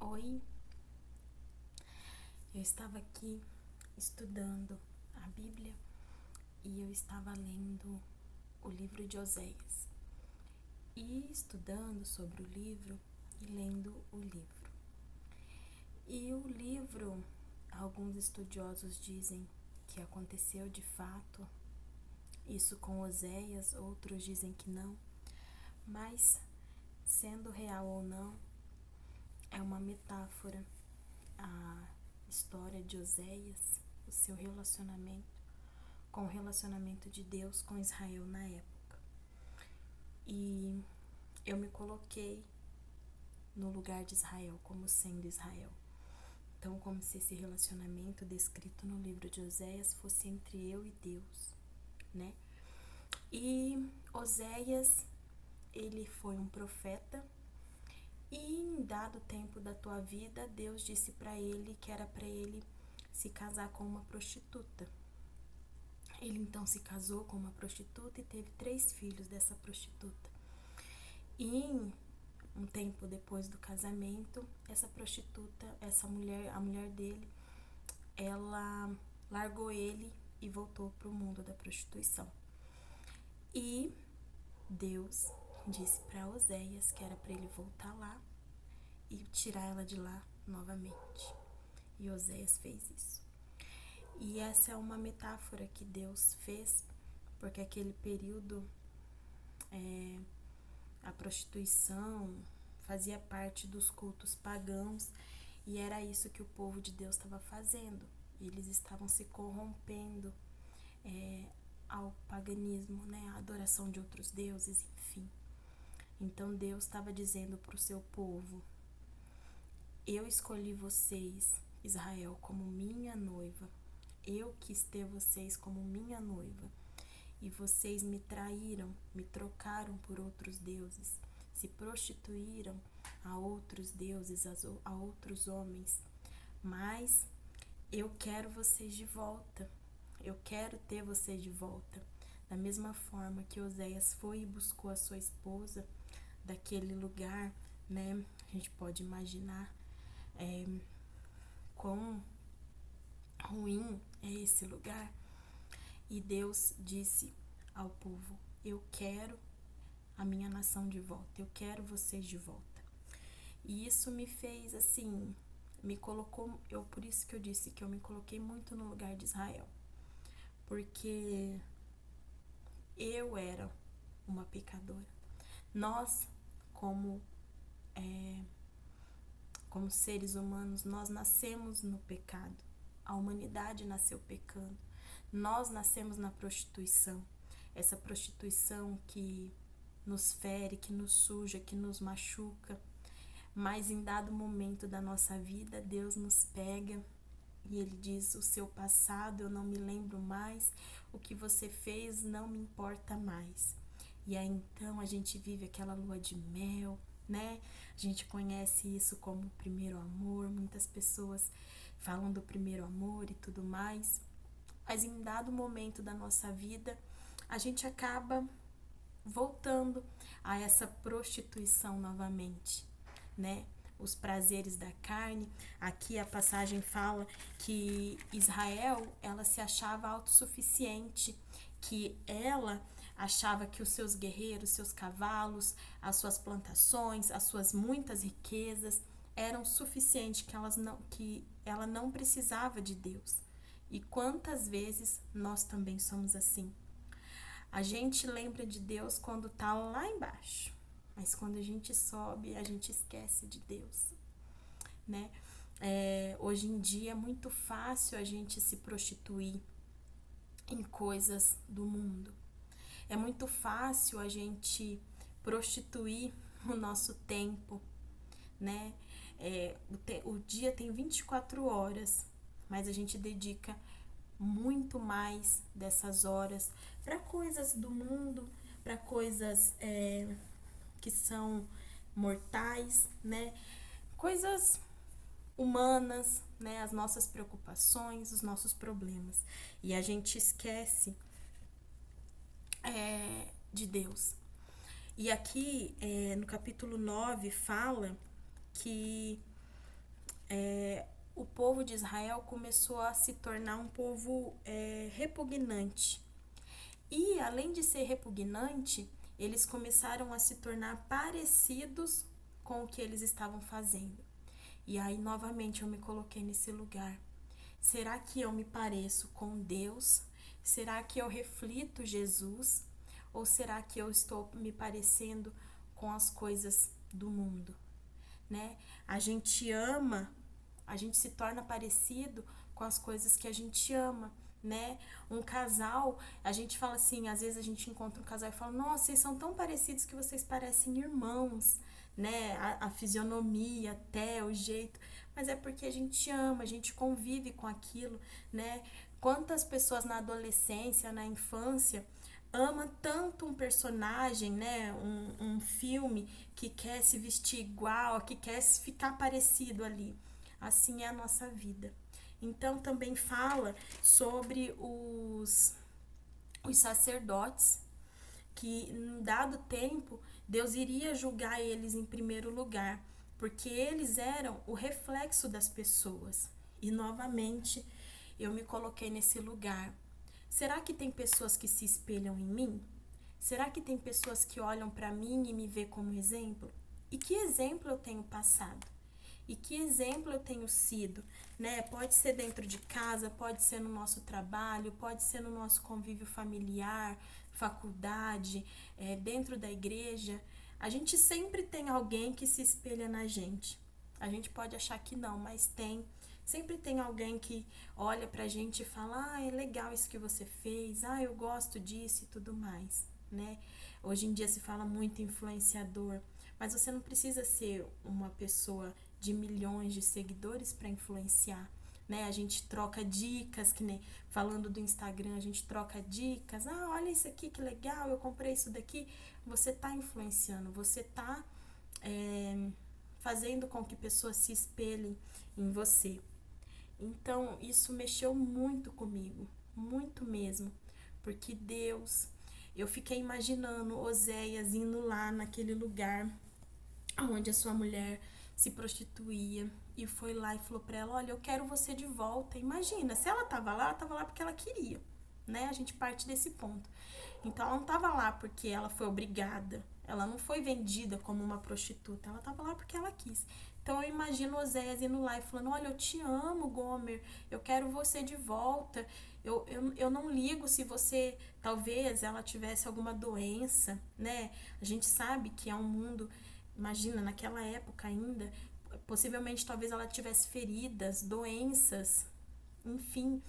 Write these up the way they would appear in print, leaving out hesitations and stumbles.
Oi, eu estava aqui estudando a Bíblia e eu estava lendo o livro de Oséias e estudando sobre o livro e lendo o livro. E o livro, alguns estudiosos dizem que aconteceu de fato isso com Oséias, outros dizem que não, mas sendo real ou não, é uma metáfora. A história de Oséias, o seu relacionamento com o relacionamento de Deus com Israel na época. E eu me coloquei no lugar de Israel, como sendo Israel. Então, como se esse relacionamento descrito no livro de Oséias fosse entre eu e Deus, né? E Oséias, ele foi um profeta. E em dado tempo da tua vida, Deus disse para ele que era para ele se casar com uma prostituta. Ele então se casou com uma prostituta e teve 3 filhos dessa prostituta. E um tempo depois do casamento, essa prostituta, a mulher dele, ela largou ele e voltou para o mundo da prostituição. E Deus disse para Oséias que era para ele voltar lá e tirar ela de lá novamente. E Oséias fez isso. E essa é uma metáfora que Deus fez, porque aquele período a prostituição fazia parte dos cultos pagãos e era isso que o povo de Deus estava fazendo. Eles estavam se corrompendo ao paganismo, né, à adoração de outros deuses, enfim. Então Deus estava dizendo para o seu povo: eu escolhi vocês, Israel, como minha noiva. Eu quis ter vocês como minha noiva. E vocês me traíram, me trocaram por outros deuses, se prostituíram a outros deuses, a outros homens. Mas eu quero vocês de volta. Eu quero ter vocês de volta. Da mesma forma que Oséias foi e buscou a sua esposa daquele lugar, né? A gente pode imaginar quão ruim é esse lugar. E Deus disse ao povo: eu quero a minha nação de volta, eu quero vocês de volta. E isso me fez assim, me colocou, por isso que eu disse que eu me coloquei muito no lugar de Israel, porque eu era uma pecadora. Nós, como seres humanos, nós nascemos no pecado. A humanidade nasceu pecando. Nós nascemos na prostituição. Essa prostituição que nos fere, que nos suja, que nos machuca. Mas em dado momento da nossa vida, Deus nos pega e Ele diz: o seu passado eu não me lembro mais, o que você fez não me importa mais. E aí então a gente vive aquela lua de mel, né? A gente conhece isso como o primeiro amor, muitas pessoas falam do primeiro amor e tudo mais. Mas em dado momento da nossa vida, a gente acaba voltando a essa prostituição novamente, né? Os prazeres da carne. Aqui a passagem fala que Israel, ela se achava autossuficiente, que ela achava que os seus guerreiros, seus cavalos, as suas plantações, as suas muitas riquezas eram suficientes, que ela não precisava de Deus. E quantas vezes nós também somos assim? A gente lembra de Deus quando tá lá embaixo, mas quando a gente sobe, a gente esquece de Deus, né? Hoje em dia é muito fácil a gente se prostituir em coisas do mundo. É muito fácil a gente prostituir o nosso tempo, né? O dia tem 24 horas, mas a gente dedica muito mais dessas horas para coisas do mundo, para coisas que são mortais, né? Coisas humanas, né? As nossas preocupações, os nossos problemas. E a gente esquece de Deus. E aqui no capítulo 9 fala que o povo de Israel começou a se tornar um povo repugnante. E, além de ser repugnante, eles começaram a se tornar parecidos com o que eles estavam fazendo. E aí, novamente, eu me coloquei nesse lugar. Será que eu me pareço com Deus? Será que eu reflito Jesus? Ou será que eu estou me parecendo com as coisas do mundo? Né? A gente ama, a gente se torna parecido com as coisas que a gente ama, né? Um casal, a gente fala assim, às vezes a gente encontra um casal e fala, nossa, vocês são tão parecidos que vocês parecem irmãos, né? A fisionomia, até o jeito, mas é porque a gente ama, a gente convive com aquilo, né? Quantas pessoas na adolescência, na infância, ama tanto um personagem, né? Um filme que quer se vestir igual, que quer ficar parecido ali. Assim é a nossa vida. Então também fala sobre os sacerdotes, que em dado tempo Deus iria julgar eles em primeiro lugar, porque eles eram o reflexo das pessoas. E novamente eu me coloquei nesse lugar. Será que tem pessoas que se espelham em mim? Será que tem pessoas que olham para mim e me vê como exemplo? E que exemplo eu tenho passado? E que exemplo eu tenho sido, né? Pode ser dentro de casa, pode ser no nosso trabalho, pode ser no nosso convívio familiar, faculdade, dentro da igreja. A gente sempre tem alguém que se espelha na gente. A gente pode achar que não, mas tem. Sempre tem alguém que olha pra gente e fala, ah, é legal isso que você fez, ah, eu gosto disso e tudo mais, né? Hoje em dia se fala muito influenciador, mas você não precisa ser uma pessoa de milhões de seguidores para influenciar, né? A gente troca dicas, que nem falando do Instagram, a gente troca dicas. Ah, olha isso aqui, que legal, eu comprei isso daqui. Você tá influenciando, você tá fazendo com que pessoas se espelhem em você. Então, isso mexeu muito comigo, muito mesmo, porque Deus, eu fiquei imaginando Oséias indo lá naquele lugar onde a sua mulher se prostituía e foi lá e falou pra ela, olha, eu quero você de volta. Imagina, se ela tava lá porque ela queria, né? A gente parte desse ponto. Então ela não tava lá porque ela foi obrigada, ela não foi vendida como uma prostituta, ela tava lá porque ela quis. Então eu imagino Oséias indo lá e falando, olha, eu te amo, Gomer, eu quero você de volta, eu não ligo se você, talvez ela tivesse alguma doença, né? A gente sabe que é um mundo, imagina, naquela época ainda, possivelmente talvez ela tivesse feridas, doenças, enfim.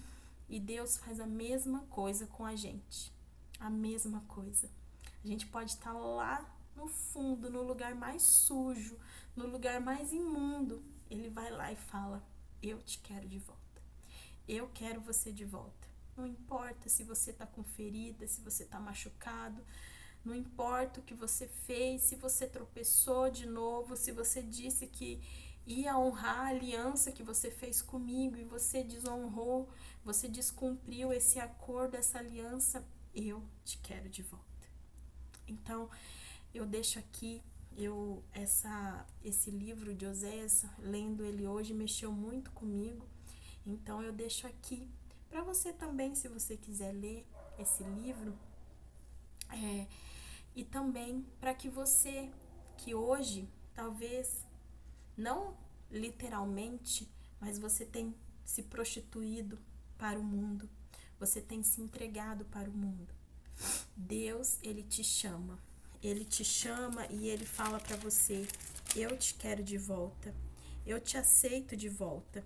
E Deus faz a mesma coisa com a gente. A mesma coisa. A gente pode estar lá no fundo, no lugar mais sujo, no lugar mais imundo. Ele vai lá e fala, eu te quero de volta. Eu quero você de volta. Não importa se você tá com ferida, se você tá machucado, não importa o que você fez, se você tropeçou de novo, se você disse que ia honrar a aliança que você fez comigo e você desonrou, você descumpriu esse acordo, essa aliança, eu te quero de volta. Então, eu deixo aqui, esse livro de Oséias, lendo ele hoje, mexeu muito comigo. Então, eu deixo aqui para você também, se você quiser ler esse livro, e também para que você, que hoje, talvez, não literalmente, mas você tem se prostituído para o mundo, você tem se entregado para o mundo. Deus, ele te chama e ele fala para você, eu te quero de volta, eu te aceito de volta.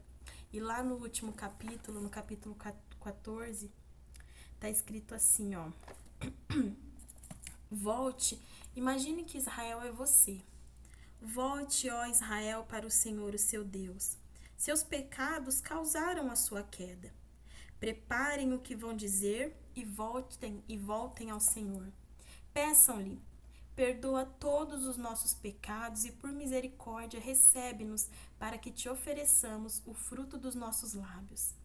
E lá no último capítulo, no capítulo 14, tá escrito assim, ó, volte, imagine que Israel é você. Volte, ó Israel, para o Senhor, o seu Deus. Seus pecados causaram a sua queda. Preparem o que vão dizer e voltem ao Senhor. Peçam-lhe, perdoa todos os nossos pecados e por misericórdia recebe-nos para que te ofereçamos o fruto dos nossos lábios.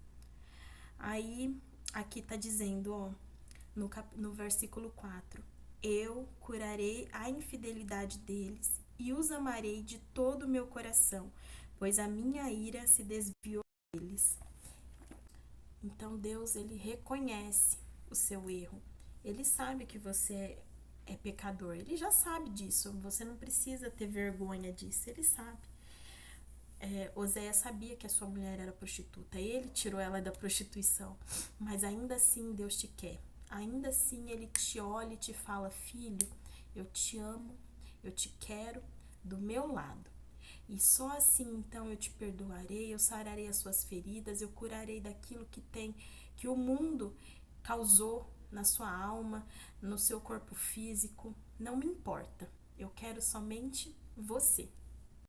Aí, aqui está dizendo, ó, no versículo 4, eu curarei a infidelidade deles e os amarei de todo o meu coração, pois a minha ira se desviou deles. Então Deus, ele reconhece o seu erro. Ele sabe que você é pecador. Ele já sabe disso. Você não precisa ter vergonha disso. Ele sabe. Oséias sabia que a sua mulher era prostituta. Ele tirou ela da prostituição. Mas ainda assim Deus te quer. Ainda assim ele te olha e te fala: filho, eu te amo, eu te quero do meu lado. E só assim então eu te perdoarei, eu sararei as suas feridas, eu curarei daquilo que o mundo causou na sua alma, no seu corpo físico. Não me importa. Eu quero somente você.